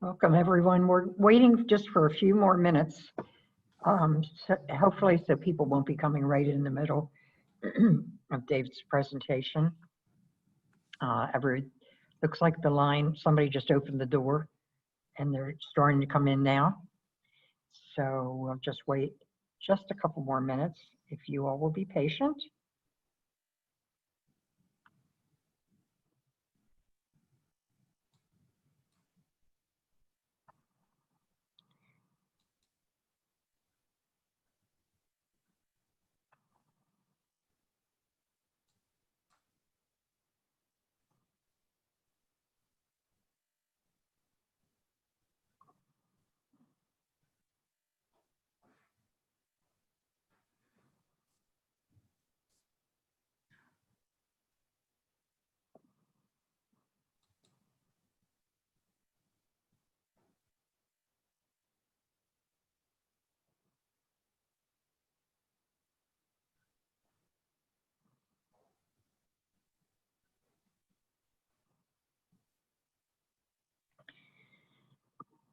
Welcome, everyone. We're waiting just for a few more minutes, hopefully so people won't be coming right in the middle of David's presentation. Looks like the line, somebody just opened the door and they're starting to come in now. So we'll just wait just a couple more minutes if you all will be patient.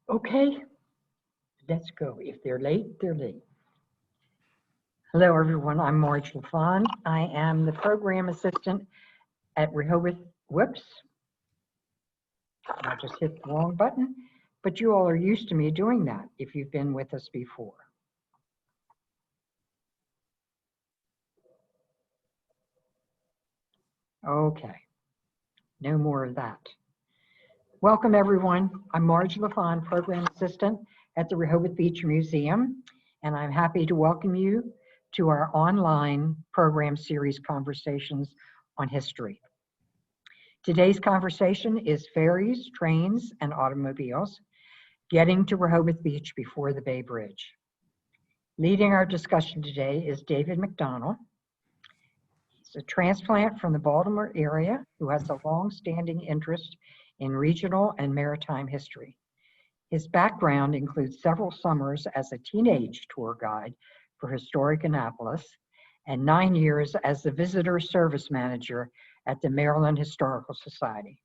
Okay, let's go. If they're late, they're late. Hello, everyone. I'm Marge Lafond. I am the program assistant at Rehoboth. Whoops. I just hit the wrong button, but you all are used to me doing that if you've been with us before. Okay, no more of that. Welcome, everyone. I'm Marge Lafond, program assistant at the Rehoboth Beach Museum, and I'm happy to welcome you to our online program series conversations on history. Today's conversation is ferries, trains, and automobiles getting to Rehoboth Beach before the Bay Bridge. Leading our discussion today is David Mcdonald. He's a transplant from the Baltimore area who has a long-standing interest in regional and maritime history. His background includes several summers as a teenage tour guide for historic Annapolis and 9 years as the visitor service manager at the Maryland Historical Society.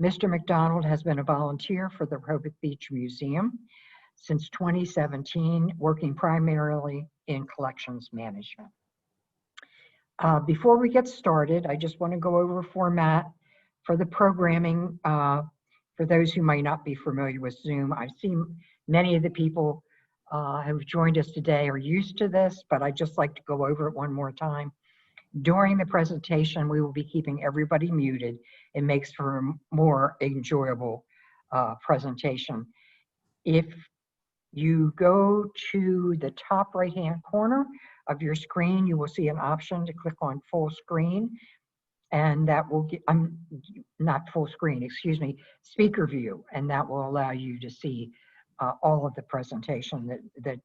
Mr. Mcdonald has been a volunteer for the Rehoboth Beach Museum since 2017, working primarily in collections management. Before we get started, I just want to go over a format for the programming. For those who might not be familiar with Zoom, I've seen many of the people who've joined us today are used to this, but I'd just like to go over it one more time. During the presentation, we will be keeping everybody muted. It makes for a more enjoyable presentation. If you go to the top right-hand corner of your screen, you will see an option to click on full screen, and that will get, not full screen, excuse me, speaker view, and that will allow you to see all of the presentation that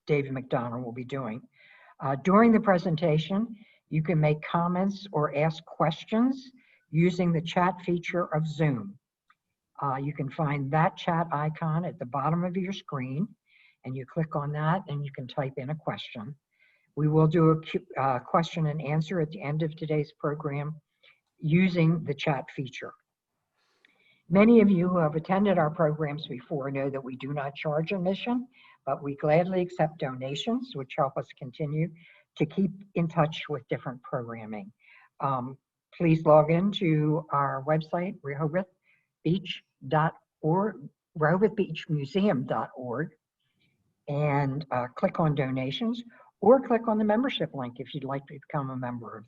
David Mcdonald will be doing. During the presentation, you can make comments or ask questions using the chat feature of Zoom. You can find that chat icon at the bottom of your screen, and you click on that and you can type in a question. We will do a question and answer at the end of today's program using the chat feature. Many of you who have attended our programs before know that we do not charge admission, but we gladly accept donations, which help us continue to keep in touch with different programming. Please log into our website, rehobothbeach.org, rehobothbeachmuseum.org, and click on donations, or click on the membership link if you'd like to become a member of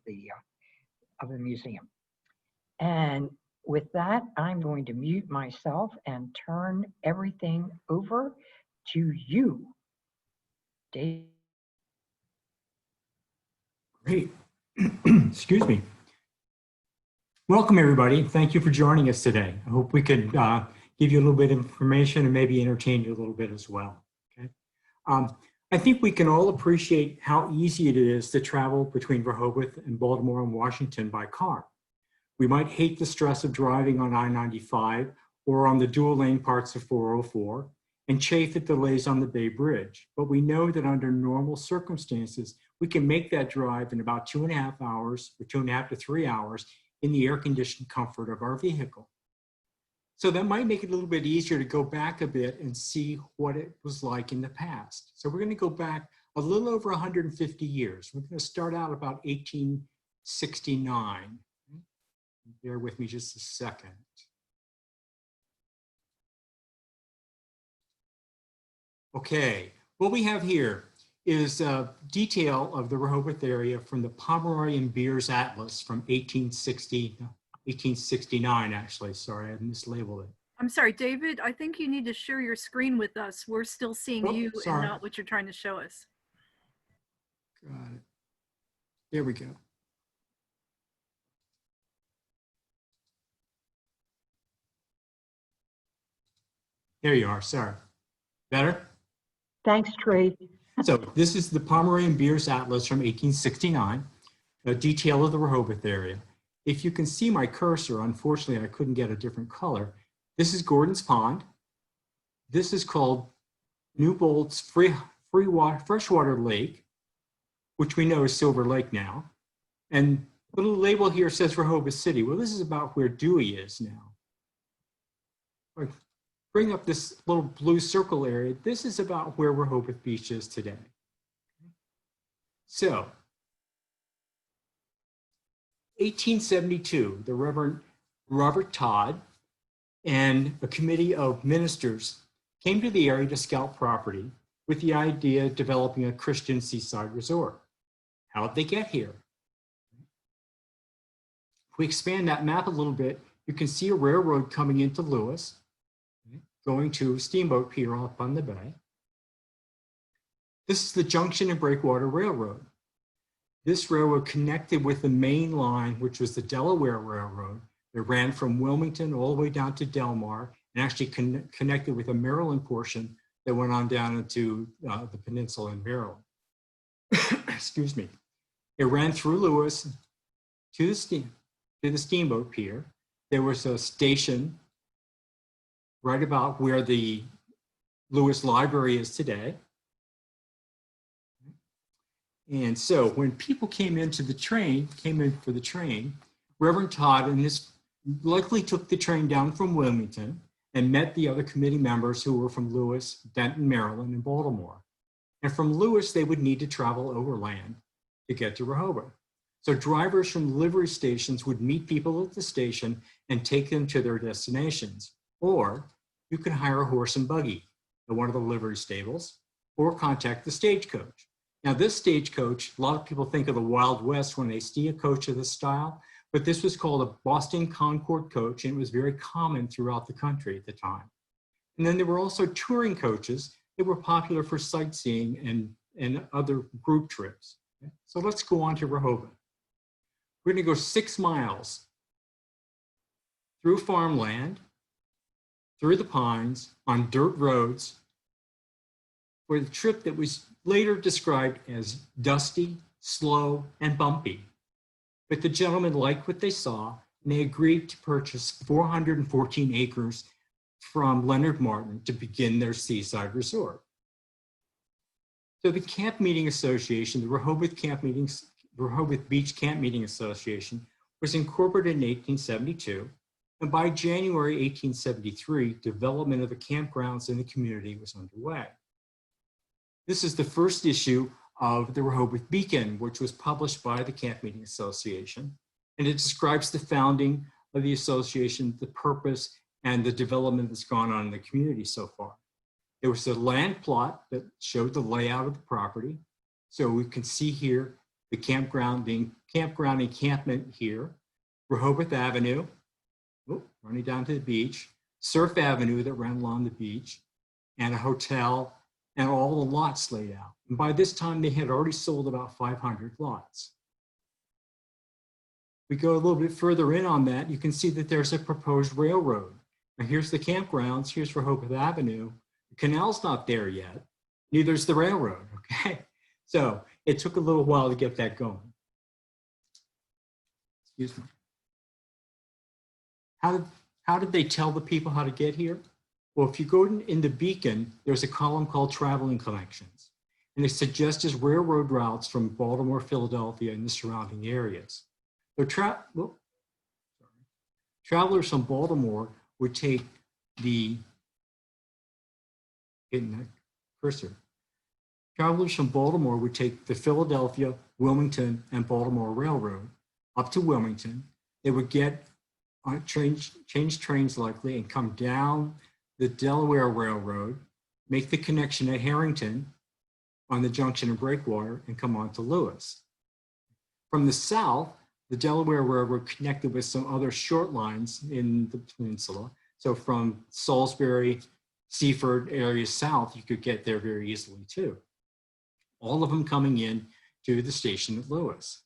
the museum. And with that, I'm going to mute myself and turn everything over to you, Dave. Great. Excuse me. Welcome, everybody. Thank you for joining us today. I hope we could give you a little bit of information and maybe entertain you a little bit as well. Okay. I think we can all appreciate how easy it is to travel between Rehoboth and Baltimore and Washington by car. We might hate the stress of driving on I-95 or on the dual lane parts of 404 and chafe at delays on the Bay Bridge, but we know that under normal circumstances, we can make that drive in about 2.5 hours or 2.5 to 3 hours in the air-conditioned comfort of our vehicle. So that might make it a little bit easier to go back a bit and see what it was like in the past. So we're going to go back a little over 150 years. We're going to start out about 1869. Bear with me just a second. Okay, what we have here is a detail of the Rehoboth area from the Pomeroy and Beers Atlas from 1869, actually. Sorry, I mislabeled it. I'm sorry, David, I think you need to share your screen with us. We're still seeing you and not what you're trying to show us. Got it. There we go. There you are, sorry. Better? Thanks, Trey. So this is the Pomeroy and Beers Atlas from 1869, a detail of the Rehoboth area. If you can see my cursor, unfortunately, I couldn't get a different color. This is Gordon's Pond. This is called Newbolt's Freshwater Lake, which we know is Silver Lake now. And the little label here says Rehoboth City. Well, this is about where Dewey is now. Bring up this little blue circle area. This is about where Rehoboth Beach is today. So, 1872, the Reverend Robert Todd and a committee of ministers came to the area to scout property with the idea of developing a Christian seaside resort. How did they get here? If we expand that map a little bit, you can see a railroad coming into Lewis, going to Steamboat Pier up on the bay. This is the Junction and Breakwater Railroad. This railroad connected with the main line, which was the Delaware Railroad, that ran from Wilmington all the way down to Delmar, and actually connected with a Maryland portion that went on down into the peninsula in Maryland. Excuse me. It ran through Lewis to the Steamboat Pier. There was a station right about where the Lewis Library is today. And so when people came in for the train, Reverend Todd and his likely took the train down from Wilmington and met the other committee members who were from Lewis, Denton, Maryland, and Baltimore. And from Lewis, they would need to travel overland to get to Rehoboth. So drivers from livery stations would meet people at the station and take them to their destinations. Or you could hire a horse and buggy at one of the livery stables or contact the stagecoach. Now this stagecoach, a lot of people think of the Wild West when they see a coach of this style, but this was called a Boston Concord coach, and it was very common throughout the country at the time. And then there were also touring coaches that were popular for sightseeing and other group trips. So let's go on to Rehoboth. We're going to go 6 miles through farmland, through the pines, on dirt roads, for the trip that was later described as dusty, slow, and bumpy. But the gentlemen liked what they saw, and they agreed to purchase 414 acres from Leonard Martin to begin their seaside resort. So the Camp Meeting Association, the Rehoboth Beach Camp Meeting Association, was incorporated in 1872, and by January 1873, development of the campgrounds in the community was underway. This is the first issue of the Rehoboth Beacon, which was published by the Camp Meeting Association, and it describes the founding of the association, the purpose, and the development that's gone on in the community so far. There was a land plot that showed the layout of the property. So we can see here the campground encampment here, Rehoboth Avenue, running down to the beach, Surf Avenue that ran along the beach, and a hotel, and all the lots laid out. And by this time, they had already sold about 500 lots. We go a little bit further in on that, you can see that there's a proposed railroad. Now here's the campgrounds, here's Rehoboth Avenue. The canal's not there yet, neither is the railroad, okay? So it took a little while to get that going. Excuse me. How did they tell the people how to get here? Well, if you go in the Beacon, there's a column called Traveling Connections, and it suggests railroad routes from Baltimore, Philadelphia, and the surrounding areas. So travelers from Baltimore would take the, getting that cursor, travelers from Baltimore would take the Philadelphia, Wilmington, and Baltimore Railroad up to Wilmington. They would get on change trains likely and come down the Delaware Railroad, make the connection at Harrington on the junction of Breakwater, and come on to Lewis. From the south, the Delaware Railroad connected with some other short lines in the peninsula. So from Salisbury, Seaford areas south, you could get there very easily too. All of them coming in to the station at Lewis.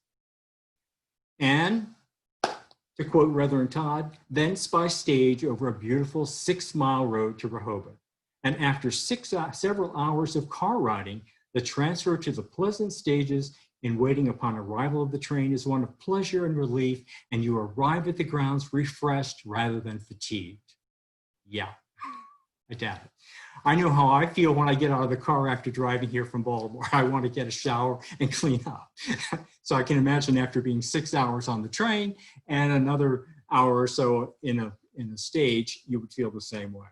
And to quote Reverend Todd, thence by stage over a beautiful 6-mile road to Rehoboth. And after several hours of car riding, the transfer to the pleasant stages in waiting upon arrival of the train is one of pleasure and relief, and you arrive at the grounds refreshed rather than fatigued. Yeah, I doubt it. I know how I feel when I get out of the car after driving here from Baltimore. I want to get a shower and clean up. So I can imagine after being 6 hours on the train and another hour or so in a stage, you would feel the same way.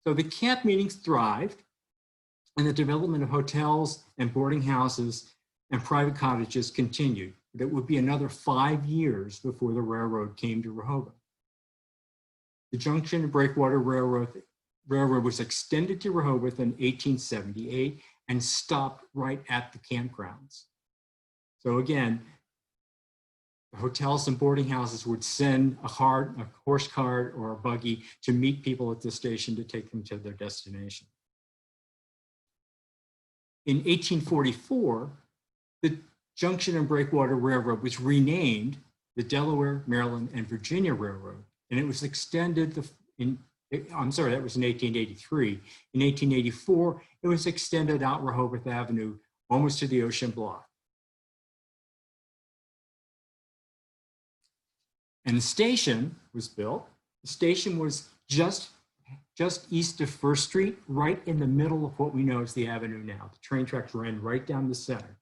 So the camp meetings thrived, and the development of hotels and boarding houses and private cottages continued. It would be another 5 years before the railroad came to Rehoboth. The Junction and Breakwater Railroad was extended to Rehoboth in 1878 and stopped right at the campgrounds. So again, the hotels and boarding houses would send a horse cart or a buggy to meet people at the station to take them to their destination. In 1844, the Junction and Breakwater Railroad was renamed the Delaware, Maryland, and Virginia Railroad, and it was extended that was in 1883. In 1884, it was extended out Rehoboth Avenue almost to the ocean bluff. And the station was built. The station was just east of First Street, right in the middle of what we know as the avenue now. The train tracks ran right down the center.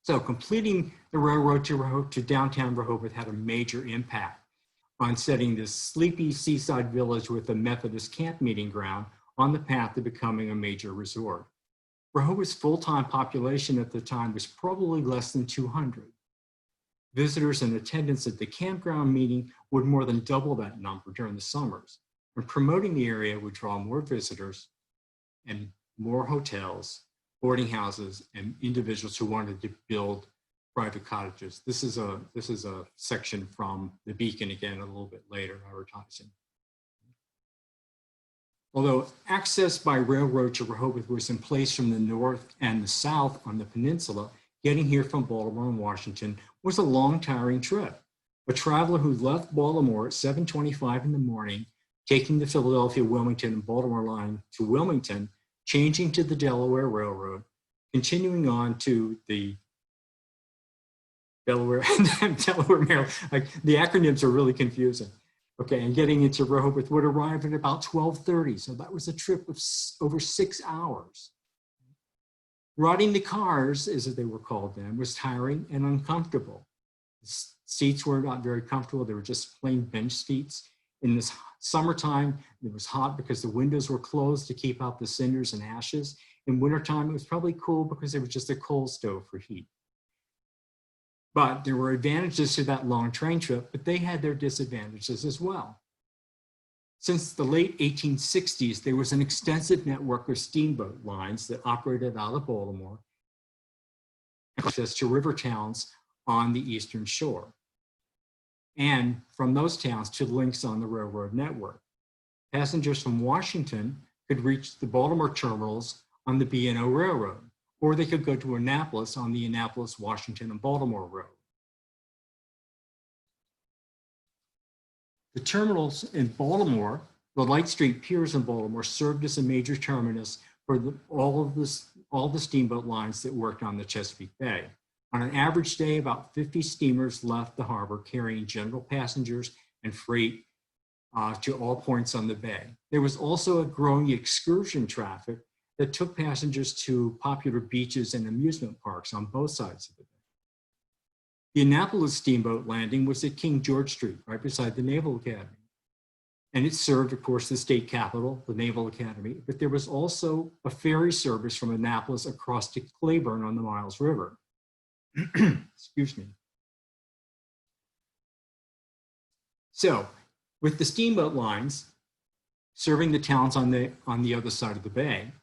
So completing the railroad to downtown Rehoboth had a major impact on setting this sleepy seaside village with a Methodist camp meeting ground on the path to becoming a major resort. Rehoboth's full-time population at the time was probably less than 200. Visitors and attendance at the campground meeting would more than double that number during the summers. And promoting the area would draw more visitors and more hotels, boarding houses, and individuals who wanted to build private cottages. This is a section from the Beacon again a little bit later, advertising. Although access by railroad to Rehoboth was in place from the north and the south on the peninsula, getting here from Baltimore and Washington was a long, tiring trip. A traveler who left Baltimore at 7:25 in the morning, taking the Philadelphia, Wilmington, and Baltimore line to Wilmington, changing to the Delaware Railroad, continuing on to the Delaware, Maryland. Like, the acronyms are really confusing. Okay, and getting into Rehoboth would arrive at about 12:30. So that was a trip of over 6 hours. Riding the cars, as they were called then, was tiring and uncomfortable. The seats were not very comfortable. They were just plain bench seats. In this summertime, it was hot because the windows were closed to keep out the cinders and ashes. In wintertime, it was probably cool because it was just a coal stove for heat. But there were advantages to that long train trip, but they had their disadvantages as well. Since the late 1860s, there was an extensive network of steamboat lines that operated out of Baltimore, access to river towns on the eastern shore, and from those towns to links on the railroad network. Passengers from Washington could reach the Baltimore terminals on the B&O Railroad, or they could go to Annapolis on the Annapolis, Washington, and Baltimore Road. The terminals in Baltimore, the Light Street Piers in Baltimore, served as a major terminus for all the steamboat lines that worked on the Chesapeake Bay. On an average day, about 50 steamers left the harbor carrying general passengers and freight to all points on the bay. There was also a growing excursion traffic that took passengers to popular beaches and amusement parks on both sides of the bay. The Annapolis Steamboat landing was at King George Street, right beside the Naval Academy. And it served, of course, the state capitol, the Naval Academy, but there was also a ferry service from Annapolis across to Cleburne on the Miles River. Excuse me. So, with the steamboat lines serving the towns on the other side of the bay,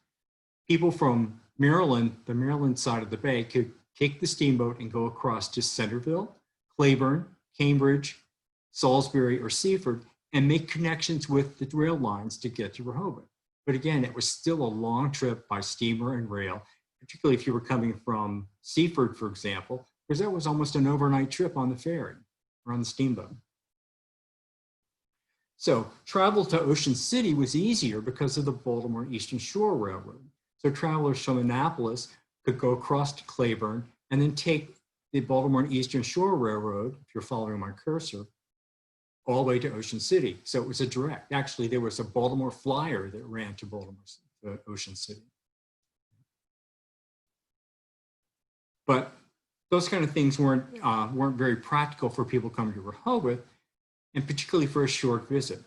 people from Maryland, the Maryland side of the bay, could take the steamboat and go across to Centerville, Cleburne, Cambridge, Salisbury, or Seaford, and make connections with the rail lines to get to Rehoboth. But again, it was still a long trip by steamer and rail, particularly if you were coming from Seaford, for example, because that was almost an overnight trip on the ferry or on the steamboat. So travel to Ocean City was easier because of the Baltimore Eastern Shore Railroad. So travelers from Annapolis could go across to Cleburne and then take the Baltimore Eastern Shore Railroad, if you're following my cursor, all the way to Ocean City. So it was a direct. Actually, there was a Baltimore flyer that ran to Baltimore, Ocean City. But those kind of things weren't very practical for people coming to Rehoboth, and particularly for a short visit.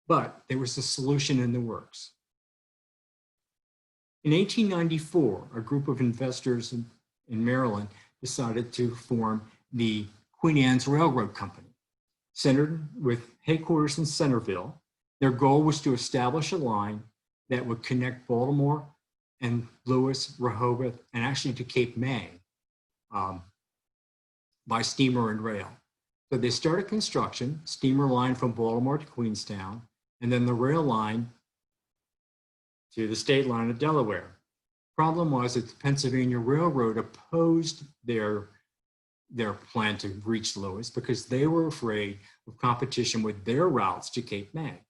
But there was a solution in the works. In 1894, a group of investors in Maryland decided to form the Queen Anne's Railroad Company. Centered with headquarters in Centerville, their goal was to establish a line that would connect Baltimore and Lewis, Rehoboth, and actually to Cape May by steamer and rail. So they started construction, steamer line from Baltimore to Queenstown, and then the rail line to the state line of Delaware. Problem was that the Pennsylvania Railroad opposed their plan to reach Lewis because they were afraid of competition with their routes to Cape May.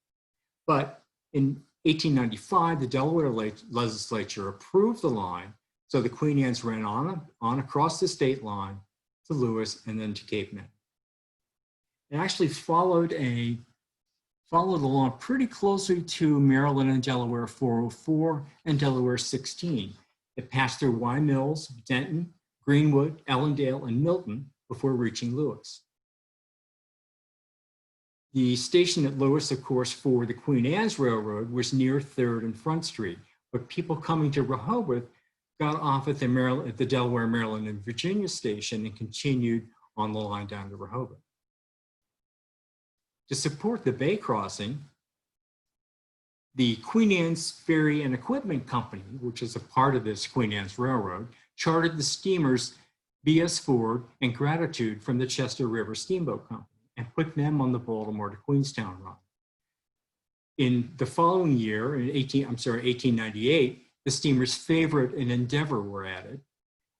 But in 1895, the Delaware legislature approved the line, so the Queen Anne's ran on across the state line to Lewis and then to Cape May. It actually followed along pretty closely to Maryland and Delaware 404 and Delaware 16. It passed through Wye Mills, Denton, Greenwood, Ellendale, and Milton before reaching Lewis. The station at Lewis, of course, for the Queen Anne's Railroad was near 3rd and Front Street, but people coming to Rehoboth got off at the Delaware, Maryland, and Virginia station and continued on the line down to Rehoboth. To support the bay crossing, the Queen Anne's Ferry and Equipment Company, which is a part of this Queen Anne's Railroad, chartered the steamers B.S. Ford and Gratitude from the Chester River Steamboat Company and put them on the Baltimore to Queenstown run. In the following year, in 1898, the steamers Favorite and Endeavor were added,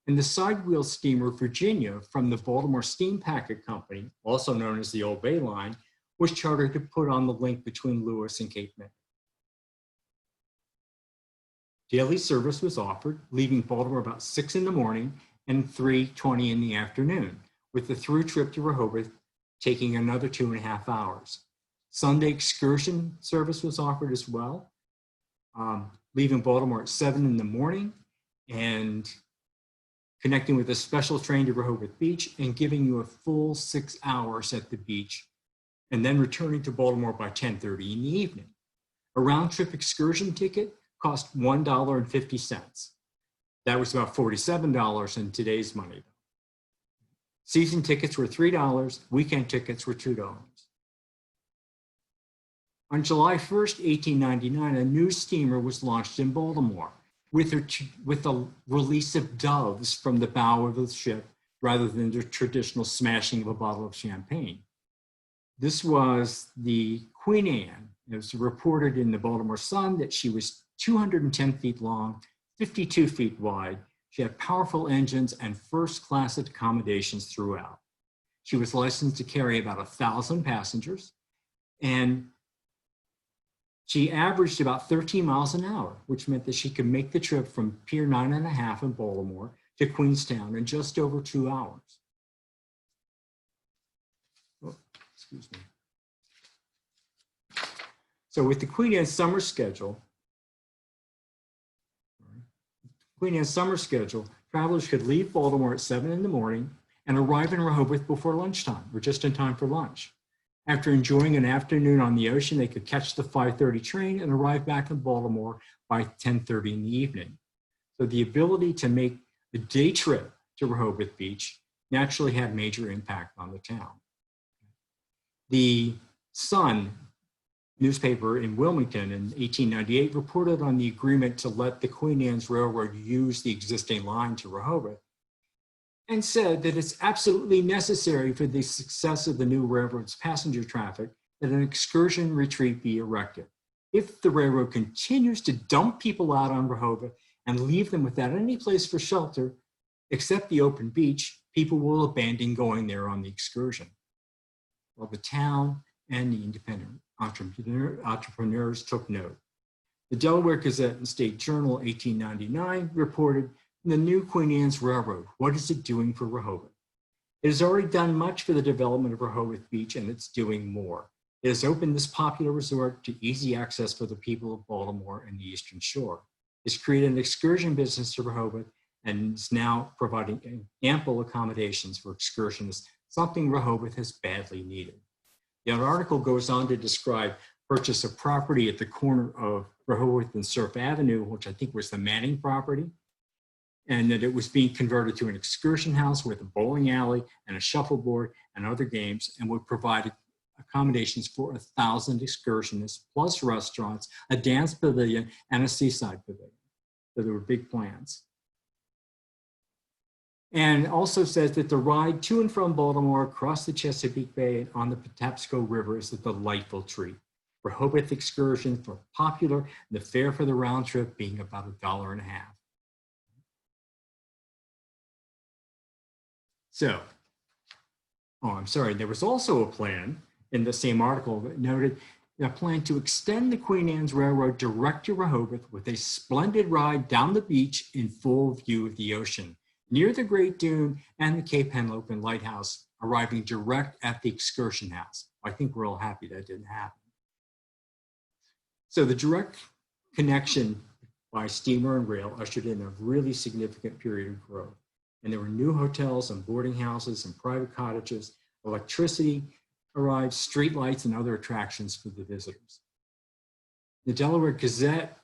and the sidewheel steamer Virginia from the Baltimore Steam Packet Company, also known as the Old Bay Line, was chartered to put on the link between Lewis and Cape May. Daily service was offered, leaving Baltimore about 6 in the morning and 3:20 in the afternoon, with the through trip to Rehoboth taking another 2.5 hours. Sunday excursion service was offered as well, leaving Baltimore at 7 in the morning and connecting with a special train to Rehoboth Beach and giving you a full 6 hours at the beach, and then returning to Baltimore by 10:30 in the evening. A round-trip excursion ticket cost $1.50. That was about $47 in today's money. Season tickets were $3, weekend tickets were $2. On July 1st, 1899, a new steamer was launched in Baltimore with the release of doves from the bow of the ship rather than the traditional smashing of a bottle of champagne. This was the Queen Anne. It was reported in the Baltimore Sun that she was 210 feet long, 52 feet wide. She had powerful engines and first-class accommodations throughout. She was licensed to carry about 1,000 passengers, and she averaged about 13 miles an hour, which meant that she could make the trip from Pier 9.5 in Baltimore to Queenstown in just over 2 hours. Oh, excuse me. So with the Queen Anne summer schedule, travelers could leave Baltimore at 7 in the morning and arrive in Rehoboth before lunchtime or just in time for lunch. After enjoying an afternoon on the ocean, they could catch the 5:30 train and arrive back in Baltimore by 10:30 in the evening. So the ability to make a day trip to Rehoboth Beach naturally had major impact on the town. The Sun newspaper in Wilmington in 1898 reported on the agreement to let the Queen Anne's Railroad use the existing line to Rehoboth and said that it's absolutely necessary for the success of the new railroad's passenger traffic that an excursion retreat be erected. If the railroad continues to dump people out on Rehoboth and leave them without any place for shelter except the open beach, people will abandon going there on the excursion. Well, the town and the independent entrepreneurs took note. The Delaware Gazette and State Journal, 1899, reported, "The new Queen Anne's Railroad, what is it doing for Rehoboth? It has already done much for the development of Rehoboth Beach, and it's doing more. It has opened this popular resort to easy access for the people of Baltimore and the Eastern Shore. It's created an excursion business to Rehoboth and is now providing ample accommodations for excursionists, something Rehoboth has badly needed." The article goes on to describe purchase of property at the corner of Rehoboth and Surf Avenue, which I think was the Manning property, and that it was being converted to an excursion house with a bowling alley and a shuffleboard and other games, and would provide accommodations for 1,000 excursionists, plus restaurants, a dance pavilion, and a seaside pavilion. So there were big plans. And also says that the ride to and from Baltimore across the Chesapeake Bay and on the Patapsco River is a delightful treat. Rehoboth excursions were popular, and the fare for the round trip being about $1.50. So, I'm sorry, there was also a plan in the same article that noted a plan to extend the Queen Anne's Railroad direct to Rehoboth with a splendid ride down the beach in full view of the ocean, near the Great Dune and the Cape Henlopen Lighthouse, arriving direct at the excursion house. I think we're all happy that didn't happen. So the direct connection by steamer and rail ushered in a really significant period of growth. And there were new hotels and boarding houses and private cottages. Electricity arrived, streetlights, and other attractions for the visitors. The Delaware Gazette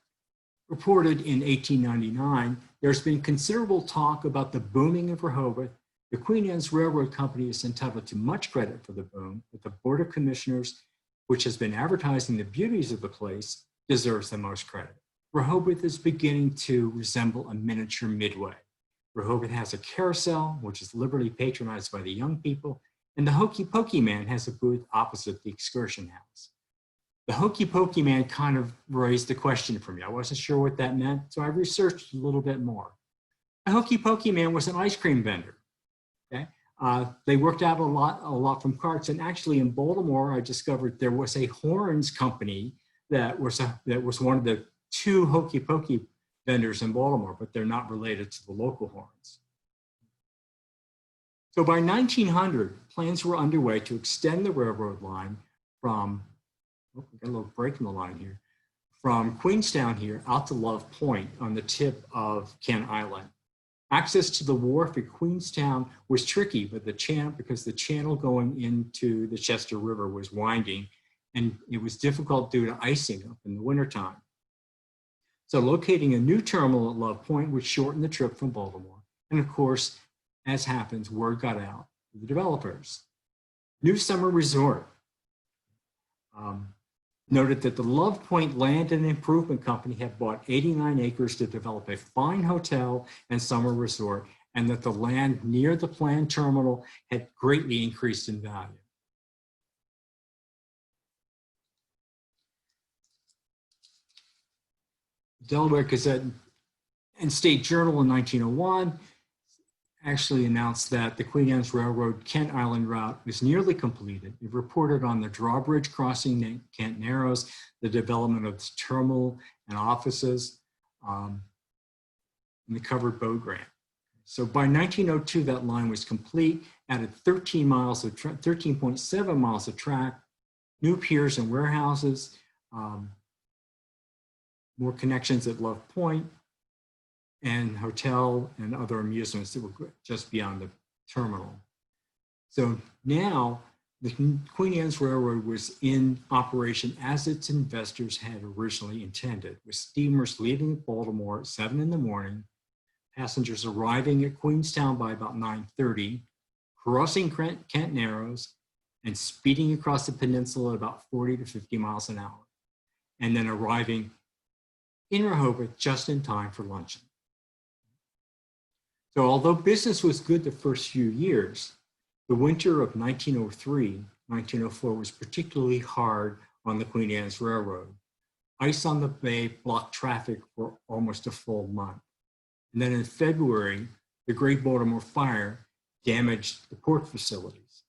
reported in 1899, there's been considerable talk about the booming of Rehoboth. The Queen Anne's Railroad Company is entitled to much credit for the boom, but the Board of Commissioners, which has been advertising the beauties of the place, deserves the most credit. Rehoboth is beginning to resemble a miniature Midway. Rehoboth has a carousel, which is liberally patronized by the young people, and the Hokey Pokey Man has a booth opposite the excursion house. The Hokey Pokey Man kind of raised the question for me. I wasn't sure what that meant, so I researched a little bit more. The Hokey Pokey Man was an ice cream vendor. Okay? They worked out a lot from carts, and actually in Baltimore, I discovered there was a horns company that was one of the two Hokey Pokey vendors in Baltimore, but they're not related to the local horns. So by 1900, plans were underway to extend the railroad line from, we got a little break in the line here, from Queenstown here out to Love Point on the tip of Kent Island. Access to the wharf at Queenstown was tricky, but because the channel going into the Chester River was winding, and it was difficult due to icing up in the wintertime. So locating a new terminal at Love Point would shorten the trip from Baltimore. And of course, as happens, word got out to the developers. New Summer Resort noted that the Love Point Land and Improvement Company had bought 89 acres to develop a fine hotel and summer resort, and that the land near the planned terminal had greatly increased in value. Delaware Gazette and State Journal in 1901 actually announced that the Queen Anne's Railroad Kent Island route was nearly completed. It reported on the drawbridge crossing Kent Narrows, the development of the terminal and offices, and the covered boat grant. So by 1902, that line was complete, added 13.7 miles of track, new piers and warehouses, more connections at Love Point, and hotel and other amusements that were just beyond the terminal. So now the Queen Anne's Railroad was in operation as its investors had originally intended, with steamers leaving Baltimore at 7 in the morning, passengers arriving at Queenstown by about 9:30, crossing Kent Narrows, and speeding across the peninsula at about 40 to 50 miles an hour, and then arriving in Rehoboth just in time for luncheon. So although business was good the first few years, the winter of 1903-1904 was particularly hard on the Queen Anne's Railroad. Ice on the bay blocked traffic for almost a full month. And then in February, the Great Baltimore Fire damaged the port facilities.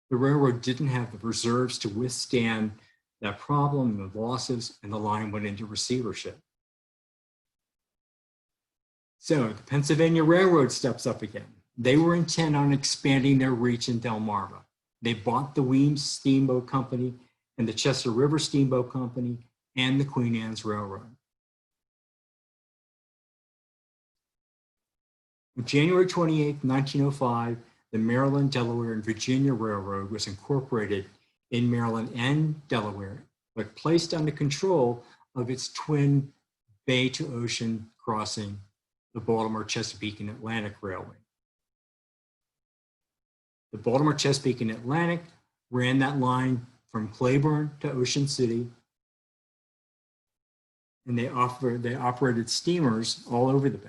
The railroad didn't have the reserves to withstand that problem and the losses, and the line went into receivership. So the Pennsylvania Railroad steps up again. They were intent on expanding their reach in Delmarva. They bought the Weems Steamboat Company and the Chester River Steamboat Company and the Queen Anne's Railroad. On January 28, 1905, the Maryland, Delaware, and Virginia Railroad was incorporated in Maryland and Delaware, but placed under control of its twin bay-to-ocean crossing, the Baltimore, Chesapeake, and Atlantic Railway. The Baltimore, Chesapeake, and Atlantic ran that line from Claiborne to Ocean City, and they operated steamers all over the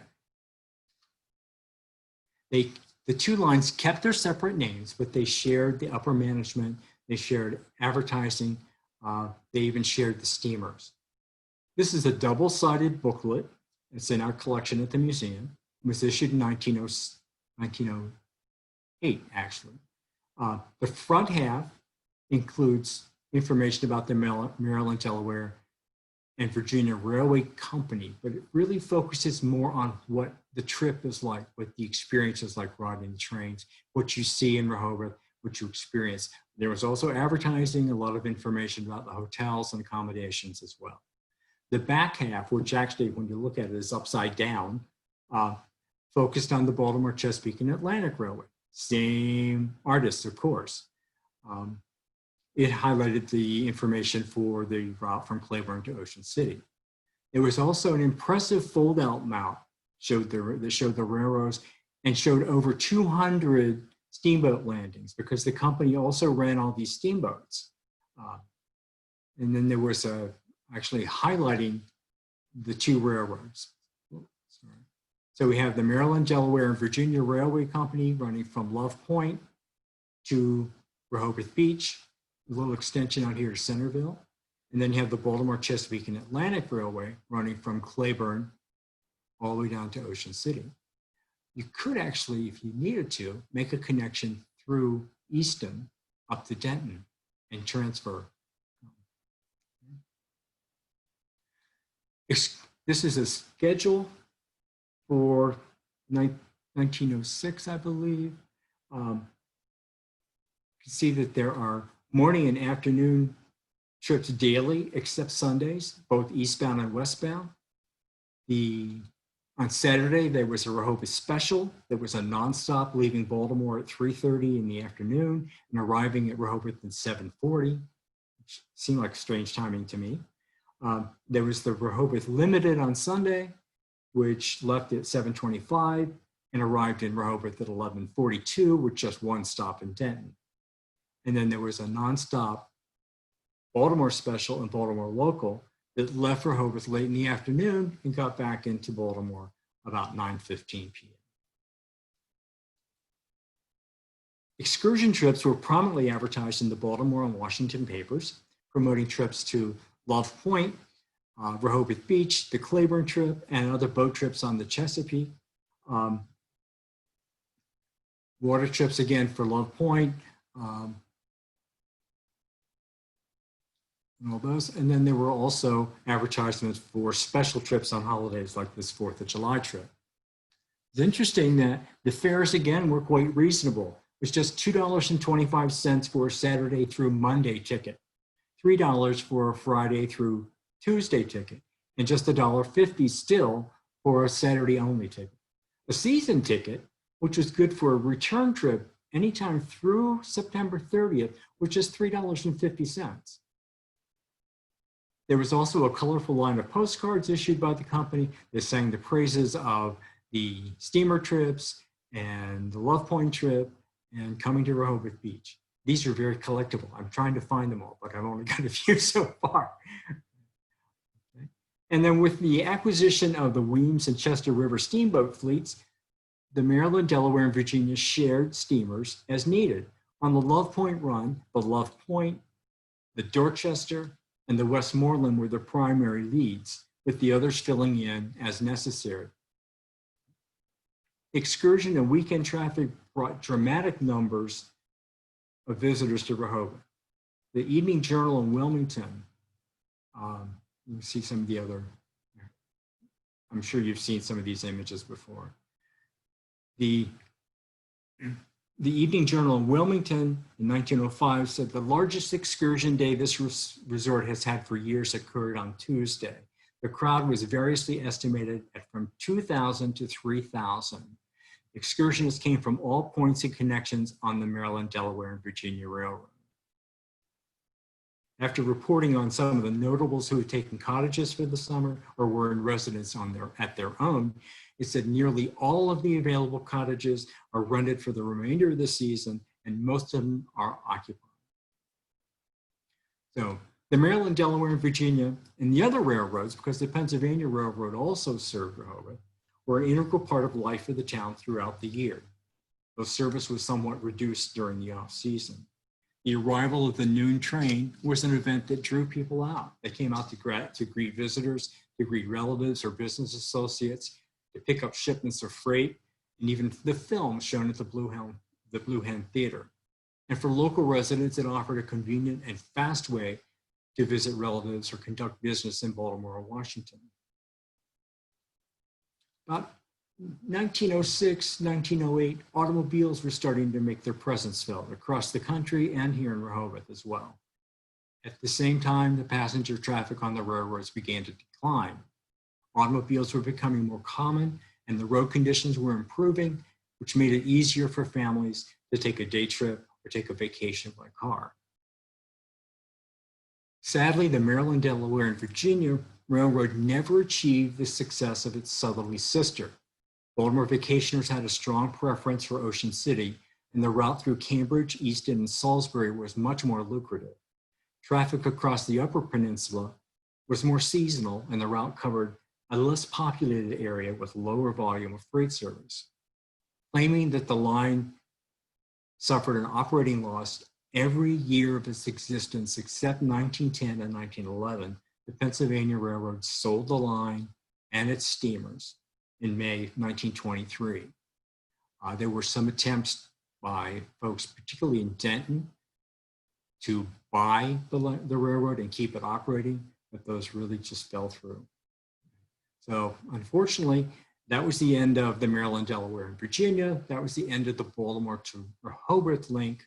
bay. The two lines kept their separate names, but they shared the upper management, they shared advertising, they even shared the steamers. This is a double-sided booklet. It's in our collection at the museum. It was issued in 1908, actually. The front half includes information about the Maryland, Delaware, and Virginia Railway Company, but it really focuses more on what the trip is like, what the experience is like riding the trains, what you see in Rehoboth, what you experience. There was also advertising, a lot of information about the hotels and accommodations as well. The back half, which actually, when you look at it, is upside down, focused on the Baltimore, Chesapeake, and Atlantic Railway. Same artists, of course. It highlighted the information for the route from Claiborne to Ocean City. There was also an impressive fold-out map that showed the railroads and showed over 200 steamboat landings, because the company also ran all these steamboats. And then there was actually highlighting the two railroads. So we have the Maryland, Delaware, and Virginia Railway Company running from Love Point to Rehoboth Beach, a little extension out here to Centerville. And then you have the Baltimore, Chesapeake, and Atlantic Railway running from Claiborne all the way down to Ocean City. You could actually, if you needed to, make a connection through Easton up to Denton and transfer. This is a schedule for 1906, I believe. You can see that there are morning and afternoon trips daily, except Sundays, both eastbound and westbound. On Saturday, there was a Rehoboth special. There was a nonstop leaving Baltimore at 3:30 in the afternoon and arriving at Rehoboth at 7:40, which seemed like strange timing to me. There was the Rehoboth Limited on Sunday, which left at 7:25 and arrived in Rehoboth at 11:42 with just one stop in Denton. And then there was a nonstop Baltimore special and Baltimore local that left Rehoboth late in the afternoon and got back into Baltimore about 9:15 p.m. Excursion trips were prominently advertised in the Baltimore and Washington papers, promoting trips to Love Point, Rehoboth Beach, the Claiborne trip, and other boat trips on the Chesapeake. Water trips again for Love Point, and all those. And then there were also advertisements for special trips on holidays like this 4th of July trip. It's interesting that the fares again were quite reasonable. It was just $2.25 for a Saturday through Monday ticket, $3 for a Friday through Tuesday ticket, and just $1.50 still for a Saturday only ticket. A season ticket, which was good for a return trip, anytime through September 30th, which is $3.50. There was also a colorful line of postcards issued by the company that sang the praises of the steamer trips and the Love Point trip and coming to Rehoboth Beach. These are very collectible. I'm trying to find them all, but I've only got a few so far. Okay. And then with the acquisition of the Weems and Chester River steamboat fleets, the Maryland, Delaware, and Virginia shared steamers as needed. On the Love Point run, the Love Point, the Dorchester, and the Westmoreland were the primary leads, with the others filling in as necessary. Excursion and weekend traffic brought dramatic numbers of visitors to Rehoboth. The Evening Journal in Wilmington, you see some of the other, I'm sure you've seen some of these images before. The Evening Journal in Wilmington in 1905 said the largest excursion day this resort has had for years occurred on Tuesday. The crowd was variously estimated at from 2,000 to 3,000. Excursionists came from all points and connections on the Maryland, Delaware, and Virginia Railroad. After reporting on some of the notables who had taken cottages for the summer or were in residence at their own, it said nearly all of the available cottages are rented for the remainder of the season, and most of them are occupied. So the Maryland, Delaware, and Virginia, and the other railroads, because the Pennsylvania Railroad also served Rehoboth, were an integral part of life for the town throughout the year, though service was somewhat reduced during the off-season. The arrival of the noon train was an event that drew people out. They came out to greet visitors, to greet relatives or business associates, to pick up shipments of freight, and even the film shown at the Blue Hen Theater. And for local residents, it offered a convenient and fast way to visit relatives or conduct business in Baltimore or Washington. About 1906, 1908, automobiles were starting to make their presence felt across the country and here in Rehoboth as well. At the same time, the passenger traffic on the railroads began to decline. Automobiles were becoming more common and the road conditions were improving, which made it easier for families to take a day trip or take a vacation by car. Sadly, the Maryland, Delaware, and Virginia Railroad never achieved the success of its southerly sister. Baltimore vacationers had a strong preference for Ocean City, and the route through Cambridge, Easton, and Salisbury was much more lucrative. Traffic across the Upper Peninsula was more seasonal, and the route covered a less populated area with lower volume of freight service. Claiming that the line suffered an operating loss every year of its existence except 1910 and 1911, the Pennsylvania Railroad sold the line and its steamers in May 1923. There were some attempts by folks, particularly in Denton, to buy the railroad and keep it operating, but those really just fell through. So unfortunately, that was the end of the Maryland, Delaware, and Virginia. That was the end of the Baltimore to Rehoboth link.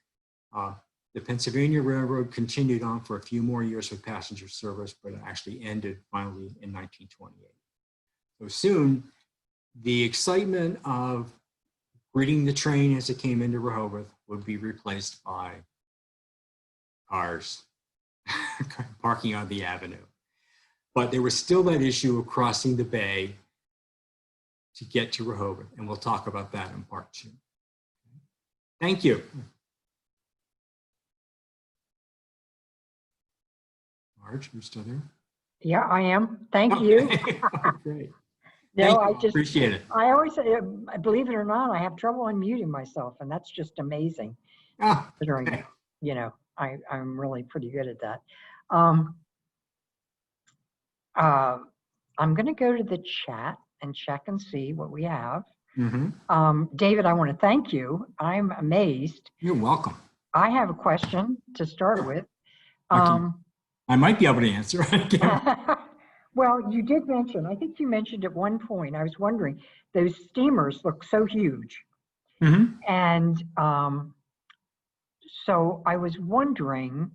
The Pennsylvania Railroad continued on for a few more years with passenger service, but it actually ended finally in 1928. So soon, the excitement of greeting the train as it came into Rehoboth would be replaced by cars parking on the avenue. But there was still that issue of crossing the bay to get to Rehoboth, and we'll talk about that in part 2. Thank you. Marge, you still there? Yeah, I am. Thank you. Great. No, Thank you. Appreciate it. I always say, believe it or not, I have trouble unmuting myself, and that's just amazing. Considering, Okay. you know, I'm really pretty good at that. I'm going to go to the chat and check and see what we have. Mm-hmm. David, I want to thank you. I'm amazed. You're welcome. I have a question to start with. I might be able to answer. Well, you did mention, I think you mentioned at one point, I was wondering, those steamers look so huge. Mm-hmm. And so I was wondering,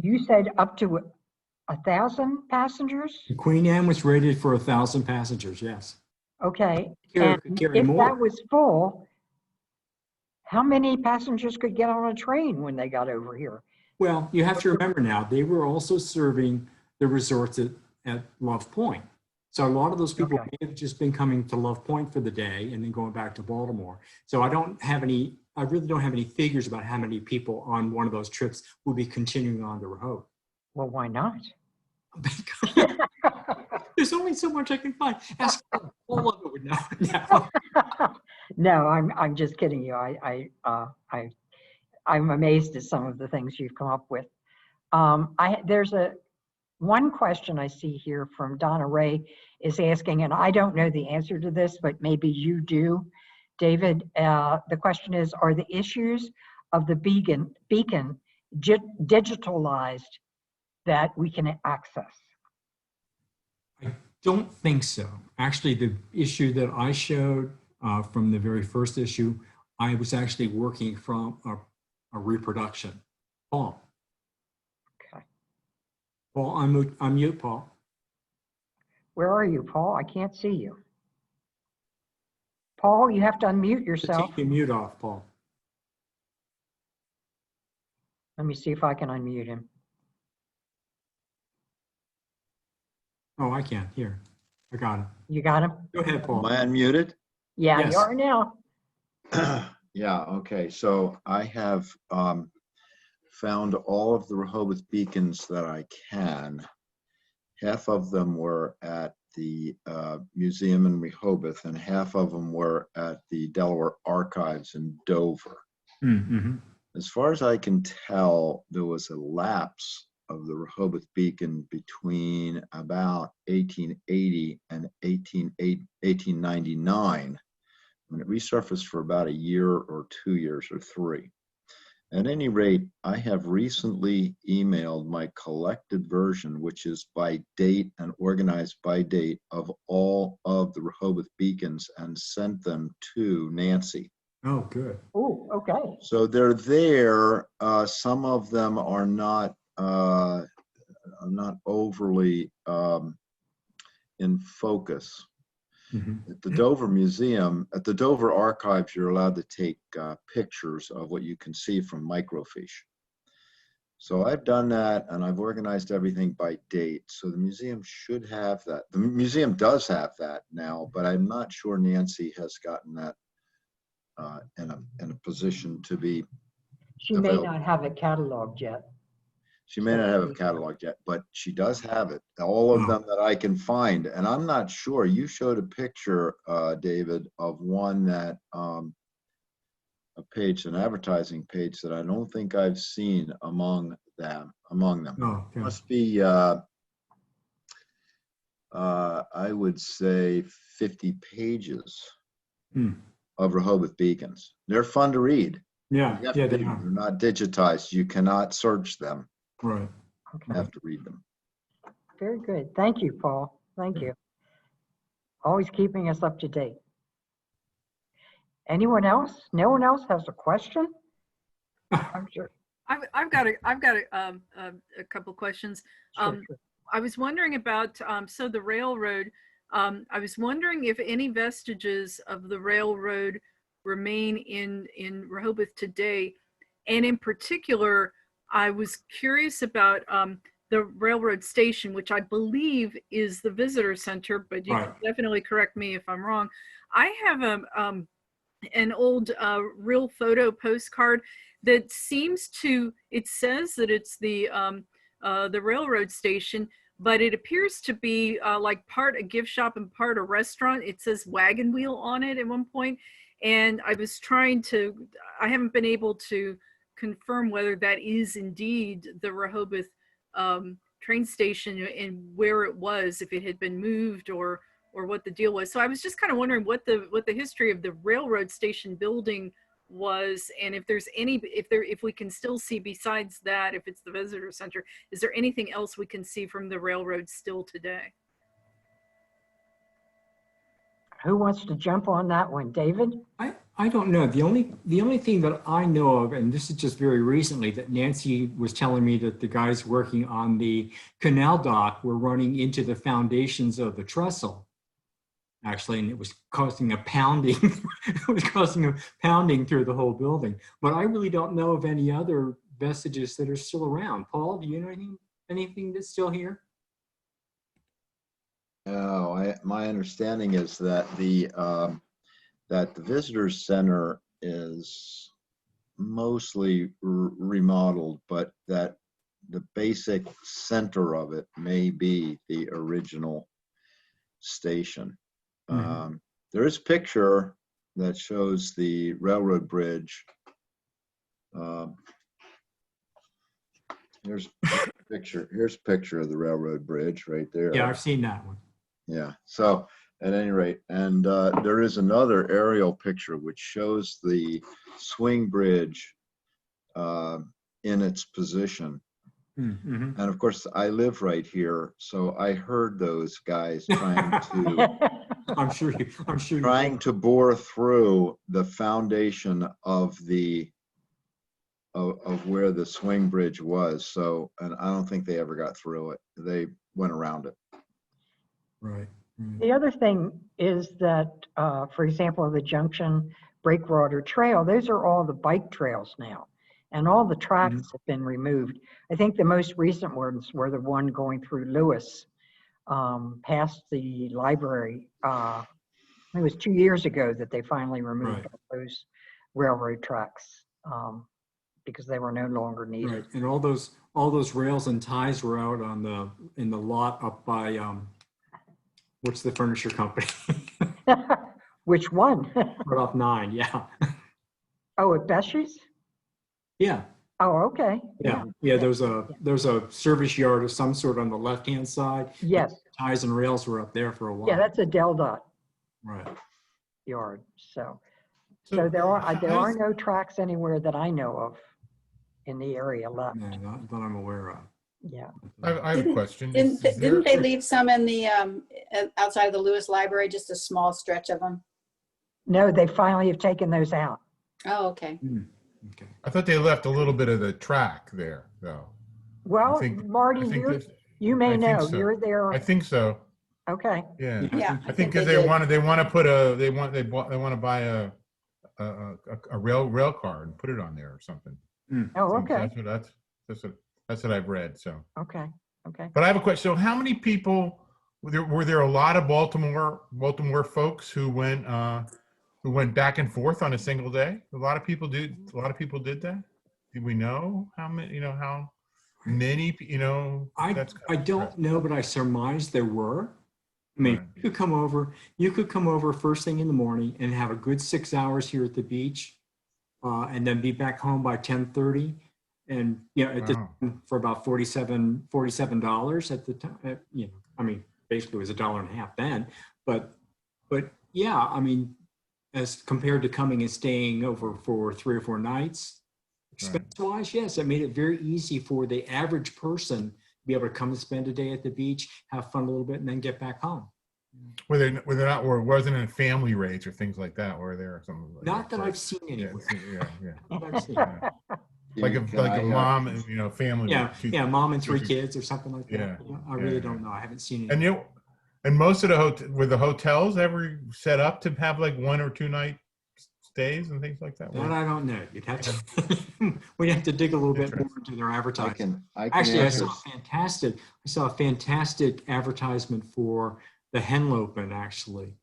you said up to 1,000 passengers? The Queen Anne was rated for 1,000 passengers, yes. Okay. Could And carry if more. that was full, How many passengers could get on a train when they got over here? Well, you have to remember now, they were also serving the resorts at Love Point. So a lot of those people Okay. may have just been coming to Love Point for the day and then going back to Baltimore. So I really don't have any figures about how many people on one of those trips will be continuing on to Rehoboth. Well, why not? There's only so much I can find. Ask all of it would know. No. No, I'm just kidding you. I'm amazed at some of the things you've come up with. There's one question I see here from Donna Ray is asking, and I don't know the answer to this, but maybe you do, David. The question is, are the issues of the beacon digitalized that we can access? I don't think so. Actually, the issue that I showed from the very first issue, I was actually working from a reproduction. Paul. Okay. Paul, unmute, Paul. Where are you, Paul? I can't see you. Paul, you have to unmute yourself. Take your mute off, Paul. Let me see if I can unmute him. Oh, I can't. Here, I got him. You got him? Go ahead, Paul. Am I unmuted? Yeah, Yes. you are now. Yeah, okay. So I have found all of the Rehoboth Beacons that I can. Half of them were at the museum in Rehoboth, and half of them were at the Delaware Archives in Dover. Mm-hmm. As far as I can tell, there was a lapse of the Rehoboth Beacon between about 1880 and 1899, when it resurfaced for about a year or 2 years or 3. At any rate, I have recently emailed my collected version, which is by date and organized by date, of all of the Rehoboth Beacons, and sent them to Nancy. Oh, good. Oh, okay. So they're there. Some of them are not overly in focus. Mm-hmm. At the Dover Museum, at the Dover Archives, you're allowed to take pictures of what you can see from microfiche. So I've done that, and I've organized everything by date. So the museum should have that. The museum does have that now, but I'm not sure Nancy has gotten that in a position to be She may available. not have it cataloged yet. She may not have a catalog yet, but she does have it. All of them that I can find. And I'm not sure. You showed a picture, David, of one that, an advertising page that I don't think I've seen among them. Oh, okay. Must be, I would say 50 pages of Rehoboth Beacons. They're fun to read. Yeah, You have yeah, to they read them. are. They're not digitized. You cannot search them. Right. You Okay. have to read them. Very good. Thank you, Paul. Thank you. Always keeping us up to date. Anyone else? No one else has a question? I'm sure. I've got a couple questions. Sure. I was wondering about so the railroad. I was wondering if any vestiges of the railroad remain in Rehoboth today, and in particular, I was curious about the railroad station, which I believe is the visitor center, but you can definitely correct me if I'm wrong. I have an old real photo postcard that seems to, it says that it's the railroad station, but it appears to be like part a gift shop and part a restaurant. It says Wagon Wheel on it at one point. And I was I haven't been able to confirm whether that is indeed the Rehoboth train station and where it was, if it had been moved or what the deal was. So I was just kind of wondering what the history of the railroad station building was, and if there's if we can still see, besides that, if it's the visitor center, is there anything else we can see from the railroad still today? Who wants to jump on that one? David? I don't know. The only thing that I know of, and this is just very recently, that Nancy was telling me that the guys working on the canal dock were running into the foundations of the trestle. actually, and it was causing a pounding. It was causing a pounding through the whole building. But I really don't know of any other vestiges that are still around. Paul, do you know anything that's still here? Oh, my understanding is that the visitors center is mostly remodeled, but that the basic center of it may be the original station. Mhm. There is a picture that shows the railroad bridge. Here's a picture of the railroad bridge right there. Yeah, I've seen that one. Yeah. So at any rate, and there is another aerial picture which shows the swing bridge in its position. Mm-hmm. And of course, I live right here, so I heard those guys trying to bore through the foundation of where the swing bridge was. So, and I don't think they ever got through it. They went around it. Right. The other thing is that, for example, the Junction Breakwater Trail, those are all the bike trails now, and all the tracks have been removed. I think the most recent ones were the one going through Lewis, past the library. It was 2 years ago that they finally removed all those railroad tracks because they were no longer needed. Right, and all those rails and ties were out in the lot up by what's the furniture company? Which one? Right off 9, yeah. Oh, at Beshy's? Yeah. Oh, okay. Yeah. There's a service yard of some sort on the left-hand side. Yes. Ties and rails were up there for a while. Yeah, that's a Del Dot Right. yard. So there are no tracks anywhere that I know of in the area left. No, not that I'm aware of. Yeah. I have a question. Didn't they leave some in the outside of the Lewis Library, just a small stretch of them? No, they finally have taken those out. Oh, okay. Okay. I thought they left a little bit of the track there, though. Well, Marty, you may know. So. You're there. I think so. Okay. Yeah. Yeah, I think because they want to buy a rail car and put it on there or something. Oh, okay. That's what I've read. So. Okay. But I have a question. So, how many people were there? A lot of Baltimore folks who went back and forth on a single day. A lot of people did that. Do we know how many? How many? I don't know, but I surmise there were. I mean, you could come over first thing in the morning and have a good 6 hours here at the beach, and then be back home by 10:30. And for about $47 at the time. I mean, basically it was $1.50 then. But yeah, I mean, as compared to coming and staying over for 3 or 4 nights, expense-wise, yes, it made it very easy for the average person to be able to come and spend a day at the beach, have fun a little bit, and then get back home. Were they not, or wasn't it family rates or things like that? Were there something like not that I've seen anywhere. Yeah. Not that I've seen. Like a mom and family. Yeah, mom and 3 kids or something like that. Yeah. I really don't know. I haven't seen it. And most of the hotels ever set up to have like 1 or 2 night stays and things like that? That I don't know. You'd have to we'd have to dig a little bit more into their advertising. Actually, I saw a fantastic advertisement for the Henlopen, actually.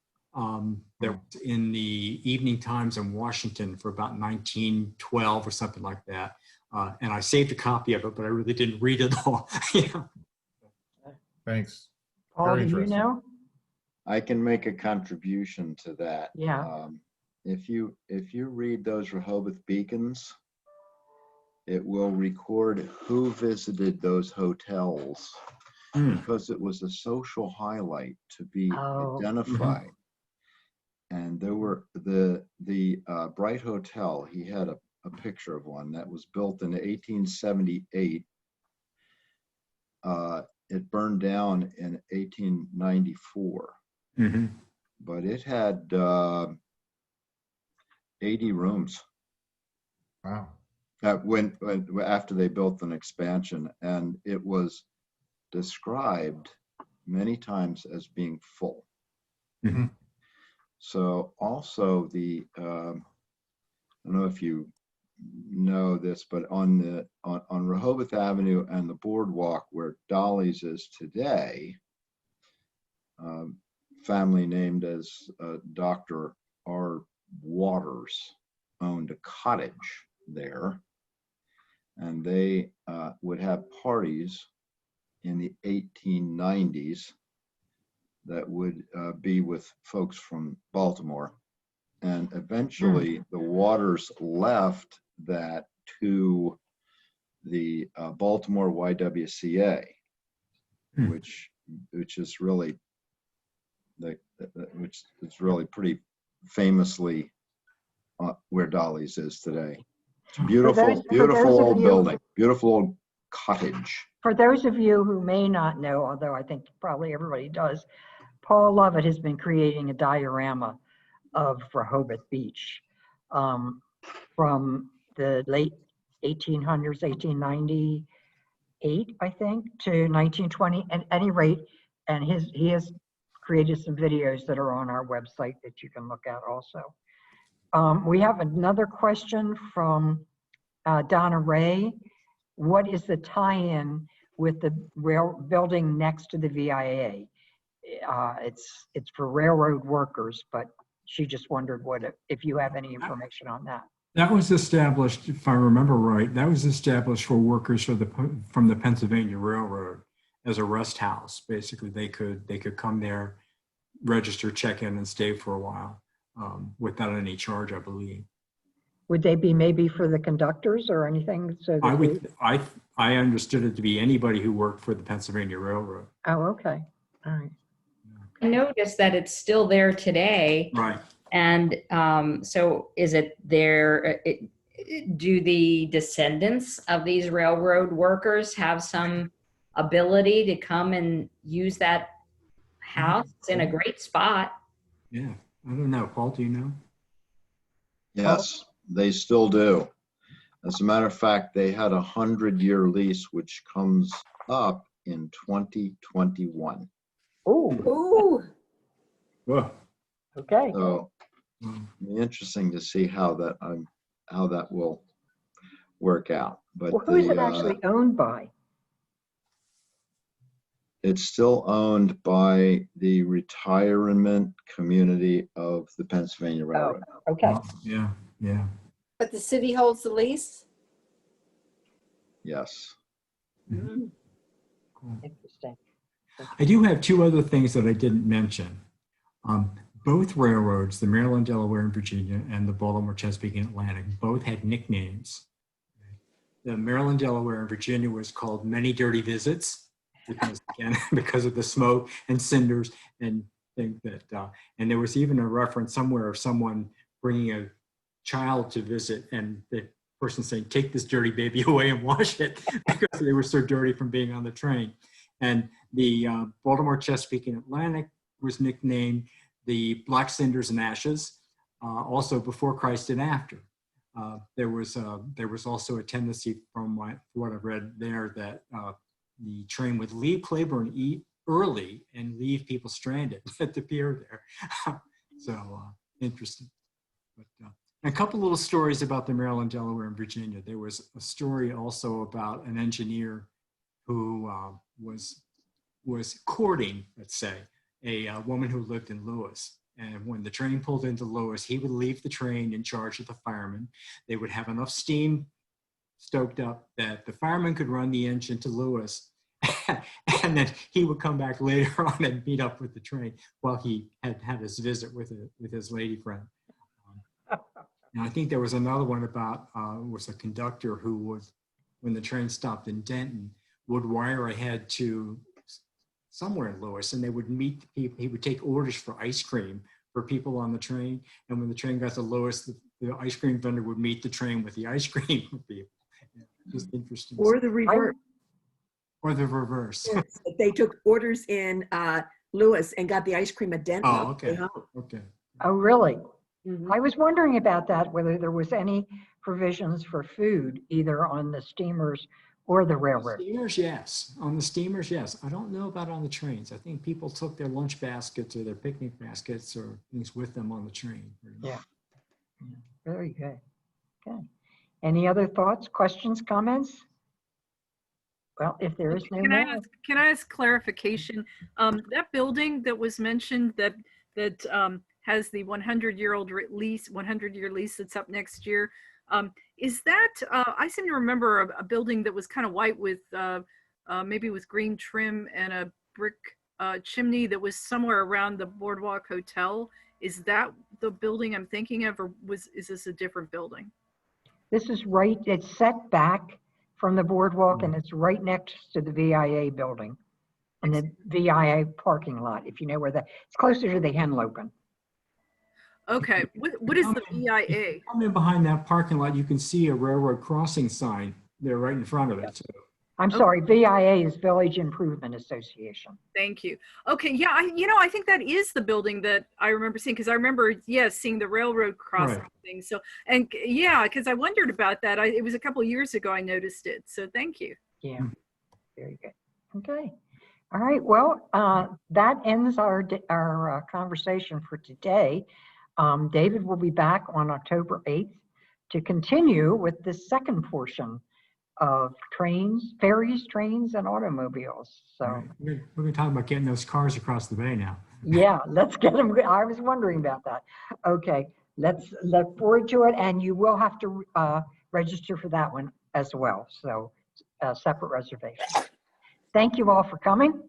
That was in the evening times in Washington for about 1912 or something like that. And I saved a copy of it, but I really didn't read it all. Yeah. Thanks. Paul, do you know? I can make a contribution to that. Yeah. If you read those Rehoboth Beacons, it will record who visited those hotels because it was a social highlight to be identified. And there were the Bright Hotel. He had a picture of one that was built in 1878. It burned down in 1894, but it had 80 rooms. Wow. When after they built an expansion, and it was described many times as being full. So also I don't know if you know this, but on Rehoboth Avenue and the boardwalk where Dolly's is today, family named as Dr. R. Waters owned a cottage there, and they would have parties in the 1890s that would be with folks from Baltimore. And eventually the Waters left that to the Baltimore YWCA, which is really which is really pretty famously where Dolly's is today. It's a beautiful, beautiful old building, beautiful old cottage. For those of you who may not know, although I think probably everybody does, Paul Lovett has been creating a diorama of Rehoboth Beach from the late 1800s, 1898, I think, to 1920. At any rate, and he has created some videos that are on our website that you can look at also. We have another question from Donna Ray. What is the tie-in with the building next to the VIA? It's for railroad workers, but she just wondered if you have any information on that. That was established, if I remember right, that was established for workers from the Pennsylvania Railroad as a rest house. Basically, they could come there, register, check in, and stay for a while without any charge, I believe. Would they be maybe for the conductors or anything? So I understood it to be anybody who worked for the Pennsylvania Railroad. Oh, okay. All right. I noticed that it's still there today. Right. And so is it there? Do the descendants of these railroad workers have some ability to come and use that house? It's in a great spot. Yeah. I don't know. Paul, do you know? Yes, they still do. As a matter of fact, they had a 100-year lease, which comes up in 2021. Oh, Whoa. okay. So it'll be interesting to see how that will work out. But Well, who is it actually owned by? it's still owned by the retirement community of the Pennsylvania Railroad. Okay. Yeah. Yeah. But the city holds the lease? Yes. Cool. Interesting. I do have two other things that I didn't mention. Both railroads, the Maryland, Delaware, and Virginia, and the Baltimore, Chesapeake, and Atlantic, both had nicknames. The Maryland, Delaware, and Virginia was called Many Dirty Visits because, again, because of the smoke and cinders and things that, and there was even a reference somewhere of someone bringing a child to visit and the person saying, take this dirty baby away and wash it because they were so dirty from being on the train. And the Baltimore, Chesapeake, and Atlantic was nicknamed the Black Cinders and Ashes, also before Christ and after. There was also a tendency from what I've read there that the train would leave Claiborne early and leave people stranded at the pier there. So interesting. But, a couple little stories about the Maryland, Delaware, and Virginia. There was a story also about an engineer who was courting, let's say, a woman who lived in Lewis. And when the train pulled into Lewis, he would leave the train in charge of the firemen. They would have enough steam stoked up that the fireman could run the engine to Lewis. And then he would come back later on and meet up with the train while he had his visit with his lady friend. And I think there was another one about, was a conductor who would, when the train stopped in Denton, would wire ahead to somewhere in Lewis, and they would meet the people. He would take orders for ice cream for people on the train. And when the train got to Lewis, the ice cream vendor would meet the train with the ice cream for people. Yeah, just interesting. Or the reverse. Or the reverse. They took orders in Lewis and got the ice cream at Denton. Oh, okay. Okay. Oh, really? Mhm. I was wondering about that, whether there was any provisions for food, either on the steamers or the railroad? Steamers, yes. On the steamers, yes. I don't know about on the trains. I think people took their lunch baskets or their picnic baskets or things with them on the train. Yeah. Very good. Okay. Any other thoughts, questions, comments? Well, if there is no more, Can I ask clarification? That building that was mentioned that has the 100-year-old lease, 100-year lease that's up next year. Is that, I seem to remember a building that was kind of white with maybe with green trim and a brick chimney that was somewhere around the Boardwalk Hotel. Is that the building I'm thinking of, or is this a different building? this is right, it's set back from the boardwalk and it's right next to the VIA building and the VIA parking lot, if you know where it's closer to the Henlopen. Okay, what is the VIA? Come in behind that parking lot, you can see a railroad crossing sign there right in front of it. So I'm sorry, VIA is Village Improvement Association. Thank you. Okay, yeah, I think that is the building that I remember seeing, because I remember, seeing the railroad crossing thing. So, and yeah, because I wondered about that. It was a couple of years ago I noticed it. So thank you. Yeah, very good. Okay. All right, well, that ends our conversation for today. David will be back on October 8th to continue with the second portion of trains, ferries, trains, and automobiles. So right. We're going to talk about getting those cars across the bay now. yeah, let's get them. I was wondering about that. Okay, let's look forward to it. And you will have to register for that one as well. So separate reservation. Thank you all for coming.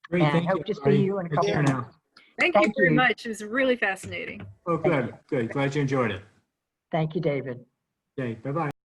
Great, and thank hope you, to see you in a Take couple care of now. months. Thank you Thank very you. much. It was really fascinating. Oh, good, good. Glad you enjoyed it. Thank you, David. Okay, bye-bye.